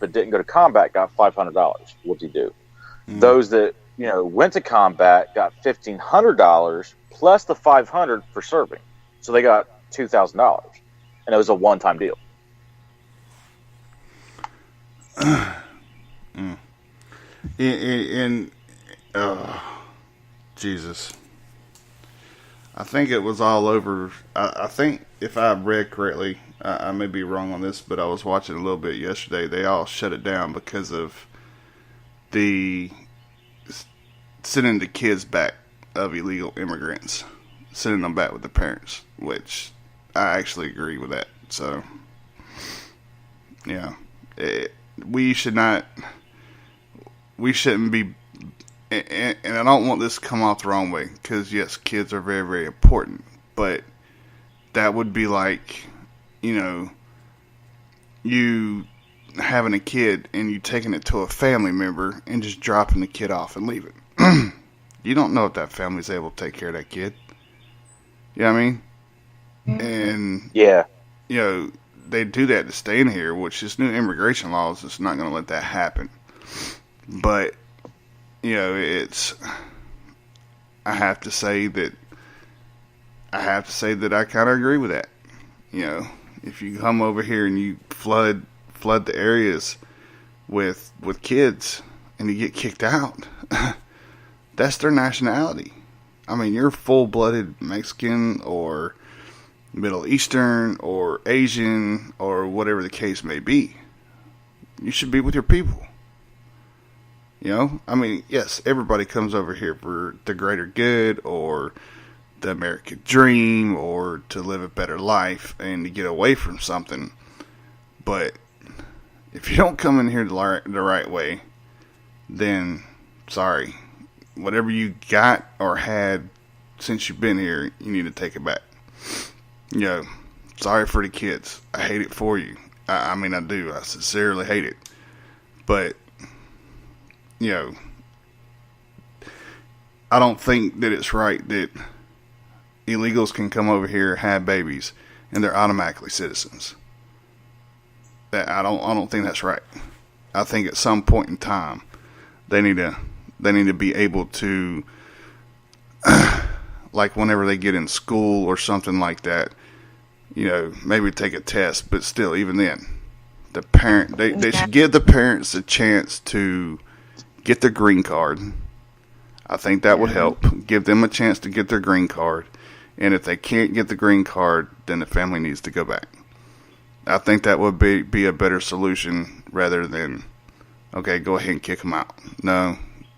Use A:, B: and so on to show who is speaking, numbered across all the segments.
A: but didn't go to combat got $500. What's he do?
B: Mm.
A: Those that went to combat got $1,500 plus the $500 for serving, so they got $2,000, and it was a one-time deal.
B: Jesus. I think it was all over. I think if I read correctly, I may be wrong on this, but I was watching a little bit yesterday. They all shut it down because of the sending the kids back of illegal immigrants, sending them back with the parents, which I actually agree with that. So, yeah, we shouldn't be. And I don't want this to come off the wrong way, because yes, kids are very, very important, but that would be like, you having a kid and you taking it to a family member and just dropping the kid off and leaving. You don't know if that family's able to take care of that kid. You know what I mean? And
A: yeah,
B: they do that to stay in here, which is new immigration laws. It's not going to let that happen. But I have to say that I kind of agree with that. If you come over here and you flood the areas with kids and you get kicked out, that's their nationality. I mean, you're full-blooded Mexican or Middle Eastern or Asian or whatever the case may be. You should be with your people. I mean, yes, everybody comes over here for the greater good or the American dream or to live a better life and to get away from something. But if you don't come in here the right way, then sorry. Whatever you got or had since you've been here, you need to take it back. Sorry for the kids. I hate it for you. I mean, I do. I sincerely hate it. But I don't think that it's right that illegals can come over here, have babies, and they're automatically citizens. I don't think that's right. I think at some point in time, they need to be able to, like whenever they get in school or something like that, maybe take a test. But still, even then, the parent they should give the parents a chance to get their green card. I think that would help. Give them a chance to get their green card. And if they can't get the green card, then the family needs to go back. I think that would be a better solution rather than, okay, go ahead and kick them out. No,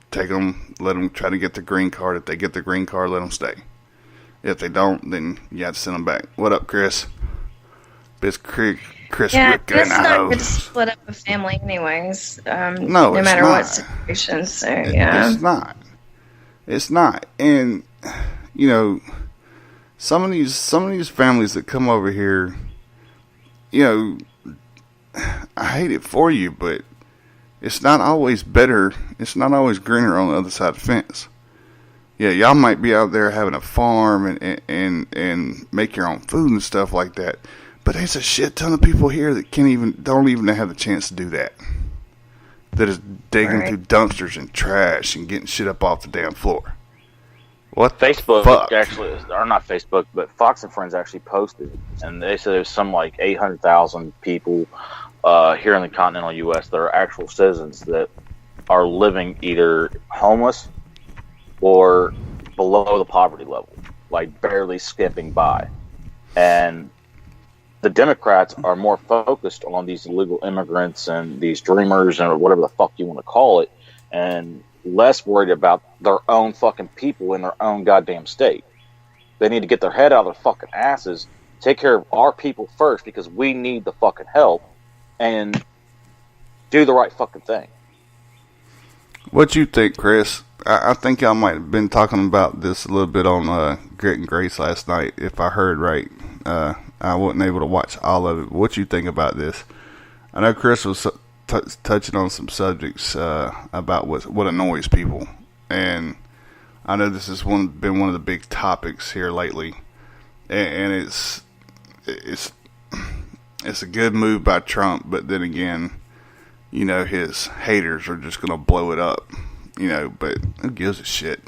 B: take them, let them try to get the green card. If they get the green card, let them stay. If they don't, then you have to send them back. What up, Chris? Chris
C: Rick it's not good to split up a family anyways. No matter what situation. So yeah,
B: it's not. And some of these families that come over here, I hate it for you, but it's not always better. It's not always greener on the other side of the fence. Yeah, y'all might be out there having a farm and make your own food and stuff like that. But there's a shit ton of people here that don't even have the chance to do that. That is digging through dumpsters and trash and getting shit up off the damn floor. What
A: Facebook
B: the fuck?
A: Actually, or not Facebook, but Fox and Friends actually posted, and they said there's some like 800,000 people here in the continental U.S. that are actual citizens that are living either homeless or below the poverty level, like barely skipping by, and the Democrats are more focused on these illegal immigrants and these dreamers and whatever the fuck you want to call it, and less worried about their own fucking people in their own goddamn state. They need to get their head out of their fucking asses, take care of our people first because we need the fucking help, and do the right fucking thing.
B: What you think, Chris? I think I might have been talking about this a little bit on Grit and Grace last night, if I heard right. I wasn't able to watch all of it. What you think about this? I know Chris was touching on some subjects about what annoys people, and I know this has been one of the big topics here lately, and it's a good move by Trump, but then again, his haters are just going to blow it up, but who gives a shit?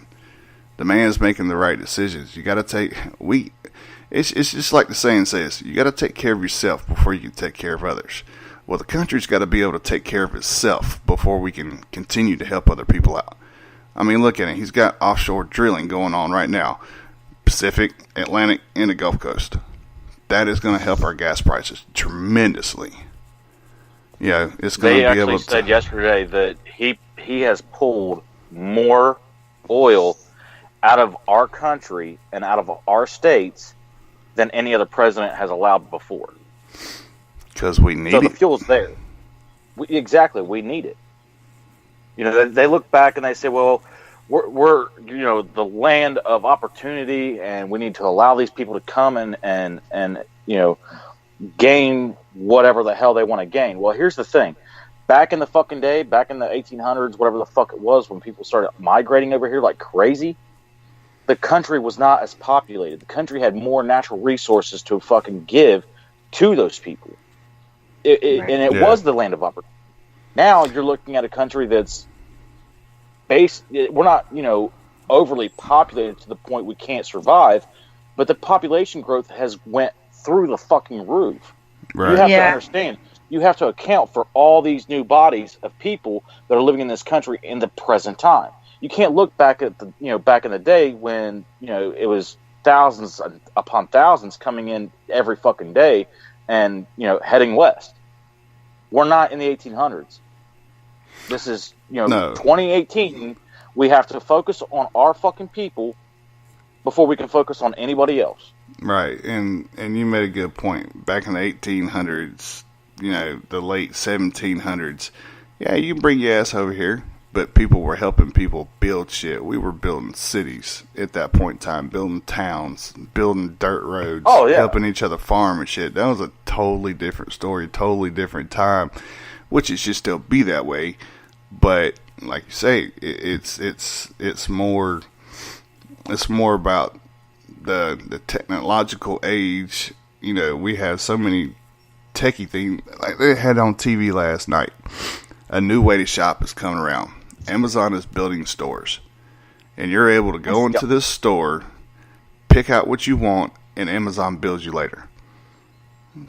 B: The man's making the right decisions. You got to it's just like the saying says, you got to take care of yourself before you can take care of others. Well, the country's got to be able to take care of itself before we can continue to help other people out. I mean, look at it. He's got offshore drilling going on right now. Pacific, Atlantic, and the Gulf Coast. That is going to help our gas prices tremendously. It's going to be able to... They
A: actually said yesterday that he has pulled more oil out of our country and out of our states than any other president has allowed before.
B: Because we need it.
A: So the fuel's there. We need it. They look back and they say, well, we're the land of opportunity, and we need to allow these people to come and gain whatever the hell they want to gain. Well, here's the thing. Back in the fucking day, back in the 1800s, whatever the fuck it was, when people started migrating over here like crazy, the country was not as populated. The country had more natural resources to fucking give to those people. It was the land of opportunity. Now you're looking at a country that's we're not, overly populated to the point we can't survive, but the population growth has went through the fucking roof. Right. You have to understand, you have to account for all these new bodies of people that are living in this country in the present time. You can't look back at back in the day when, it was thousands upon thousands coming in every fucking day and, heading west. We're not in the 1800s. This is, 2018. We have to focus on our fucking people before we can focus on anybody else.
B: Right, and you made a good point. Back in the 1800s, the late 1700s, you can bring your ass over here, but people were helping people build shit. We were building cities at that point in time, building towns, building dirt roads, helping each other farm and shit. That was a totally different story, totally different time, which it should still be that way. But like you say, it's more about the technological age. We have so many techie things. Like they had on TV last night, a new way to shop is coming around. Amazon is building stores, and you're able to go into this store, pick out what you want, and Amazon bills you later.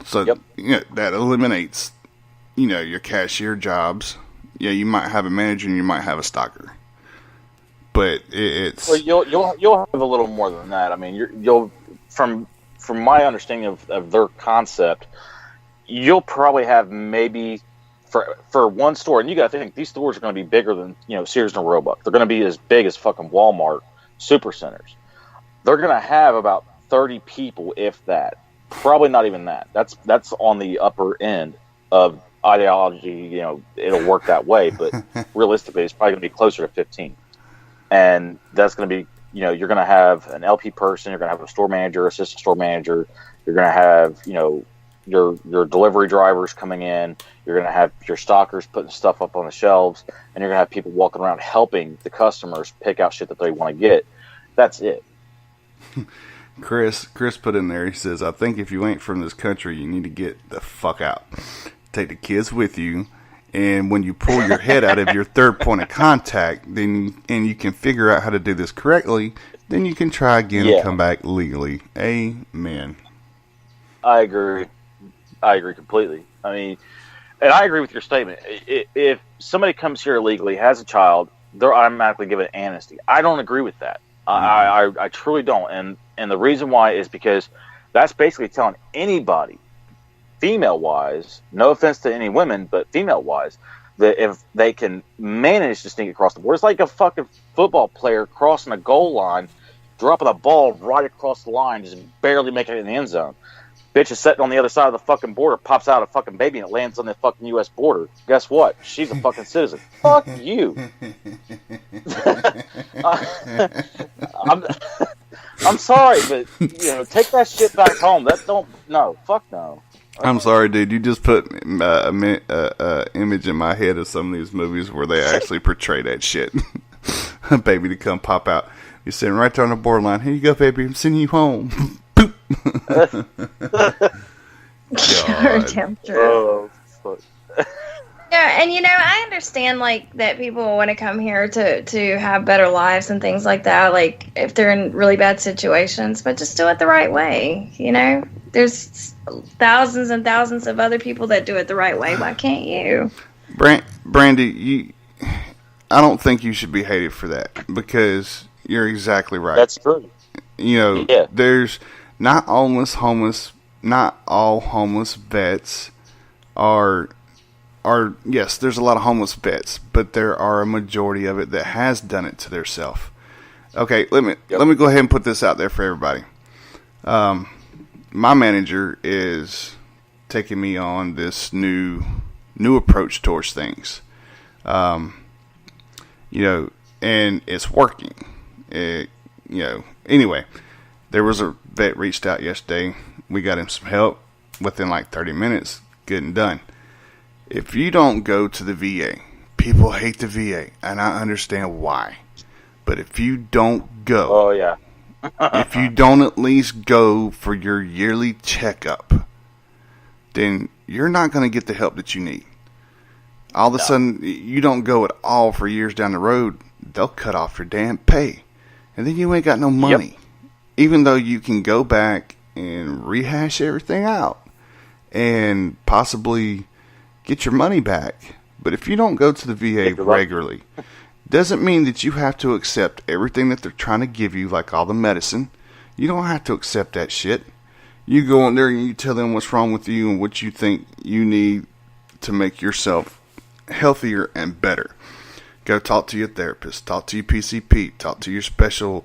B: So that eliminates your cashier jobs. You might have a manager and you might have a stocker, but it's
A: you'll have a little more than that. I mean, you'll from my understanding of their concept, you'll probably have maybe for one store, and you got to think these stores are going to be bigger than Sears and Roebuck. They're going to be as big as fucking Walmart supercenters. They're going to have about 30 people, if that. Probably not even that. That's on the upper end of ideology. It'll work that way, but realistically, it's probably going to be closer to 15. And that's going to be, you're going to have an LP person, you're going to have a store manager, assistant store manager, you're going to have, your delivery drivers coming in, you're going to have your stockers putting stuff up on the shelves, and you're going to have people walking around helping the customers pick out shit that they want to get. That's it.
B: Chris put in there, he says, I think if you ain't from this country, you need to get the fuck out. Take the kids with you, and when you pull your head out of your third point of contact, and you can figure out how to do this correctly, then you can try again and come back legally. Amen.
A: I agree completely. I mean, and I agree with your statement. If somebody comes here illegally, has a child, they're automatically given amnesty. I don't agree with that. I truly don't. And the reason why is because that's basically telling anybody, female-wise, no offense to any women, but female-wise, that if they can manage to sneak across the board, it's like a fucking football player crossing a goal line, dropping a ball right across the line, just barely making it in the end zone. Bitch is sitting on the other side of the fucking border, pops out a fucking baby, and it lands on the fucking U.S. border. Guess what? She's a fucking citizen. Fuck you. I'm sorry, but take that shit back home. Fuck no.
B: I'm sorry, dude. You just put a image in my head of some of these movies where they actually portray that shit. A baby to come pop out. You're sitting right there on the borderline. Here you go, baby. I'm sending you home. Boop.
C: Damn true.
A: Oh,
C: Yeah, and I understand like that people want to come here to have better lives and things like that, like if they're in really bad situations, but just do it the right way. There's thousands and thousands of other people that do it the right way. Why can't you?
B: Brandy, I don't think you should be hated for that, because you're exactly right.
A: That's true.
B: There's not all homeless vets are yes, there's a lot of homeless vets, but there are a majority of it that has done it to themselves. Okay, let me go ahead and put this out there for everybody. My manager is taking me on this new approach towards things. And it's working. Anyway, there was a vet reached out yesterday. We got him some help within like 30 minutes, good and done. If you don't go to the VA, people hate the VA, and I understand why. But if you don't go,
A: oh yeah,
B: if you don't at least go for your yearly checkup, then you're not going to get the help that you need. All of a sudden, you don't go at all for years down the road, they'll cut off your damn pay. And then you ain't got no money. Yep. Even though you can go back and rehash everything out and possibly get your money back. But if you don't go to the VA regularly, doesn't mean that you have to accept everything that they're trying to give you, like all the medicine. You don't have to accept that shit. You go in there and you tell them what's wrong with you and what you think you need to make yourself healthier and better. Go talk to your therapist, talk to your PCP, talk to your special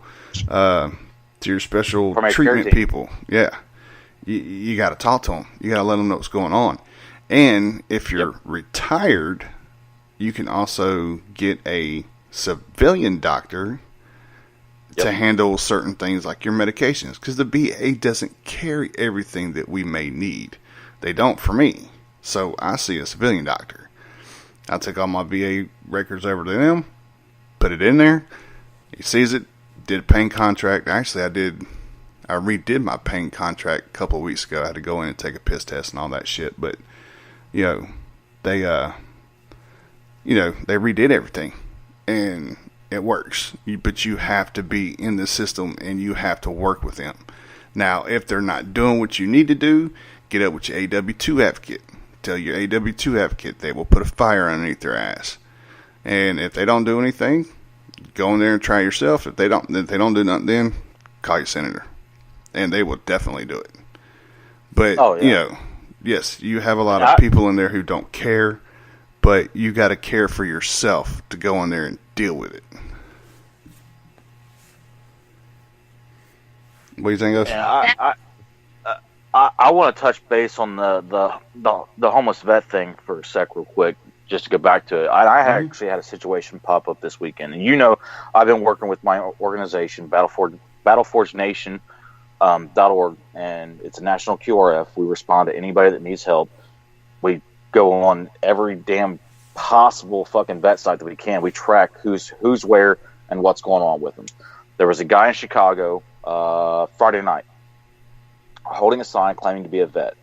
B: treatment people. Yeah, you got to talk to them. You got to let them know what's going on. And if you're retired, you can also get a civilian doctor to handle certain things like your medications, because the VA doesn't carry everything that we may need. They don't for me. So I see a civilian doctor. I take all my VA records over to them, put it in there. He sees it, did a pain contract. Actually, I redid my pain contract a couple of weeks ago. I had to go in and take a piss test and all that shit. But, they redid everything. And it works. But you have to be in the system and you have to work with them. Now, if they're not doing what you need to do, get up with your AW2 advocate. Tell your AW2 advocate they will put a fire underneath their ass. And if they don't do anything, go in there and try yourself. If they don't do nothing, then call your senator, and they will definitely do it. But yes, you have a lot of people in there who don't care, but you got to care for yourself to go in there and deal with it. What do you think, Gus?
A: Yeah, I want to touch base on the homeless vet thing for a sec real quick, just to go back to it. I actually had a situation pop up this weekend. And I've been working with my organization, BattleforgeNation.org, and it's a national QRF. We respond to anybody that needs help. We go on every damn possible fucking vet site that we can. We track who's where and what's going on with them. There was a guy in Chicago Friday night, holding a sign claiming to be a vet.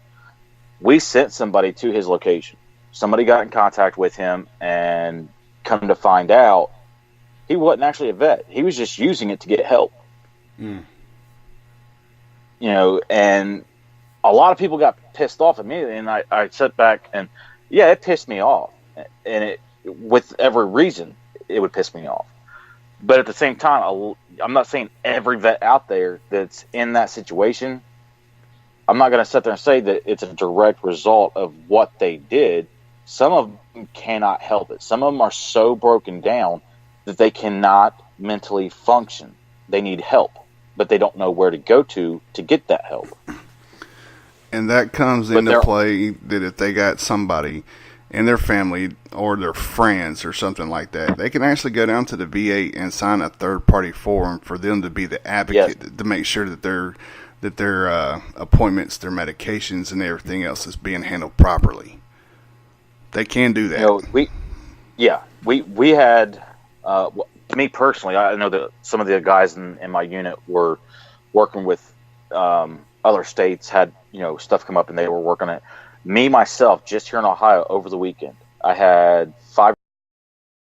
A: We sent somebody to his location. Somebody got in contact with him, and come to find out, he wasn't actually a vet. He was just using it to get help. And a lot of people got pissed off immediately, and I sat back and, it pissed me off. And with every reason, it would piss me off. But at the same time, I'm not saying every vet out there that's in that situation. I'm not going to sit there and say that it's a direct result of what they did. Some of them cannot help it. Some of them are so broken down that they cannot mentally function. They need help, but they don't know where to go to get that help.
B: And that comes into play that if they got somebody in their family or their friends or something like that, they can actually go down to the VA and sign a third-party form for them to be the advocate to make sure that their appointments, their medications, and everything else is being handled properly. They can do that. We had, me personally, I know that some of the guys in my unit were working with other states, had stuff come up and they were working it. Me, myself, just here in Ohio over the weekend,
A: I had 5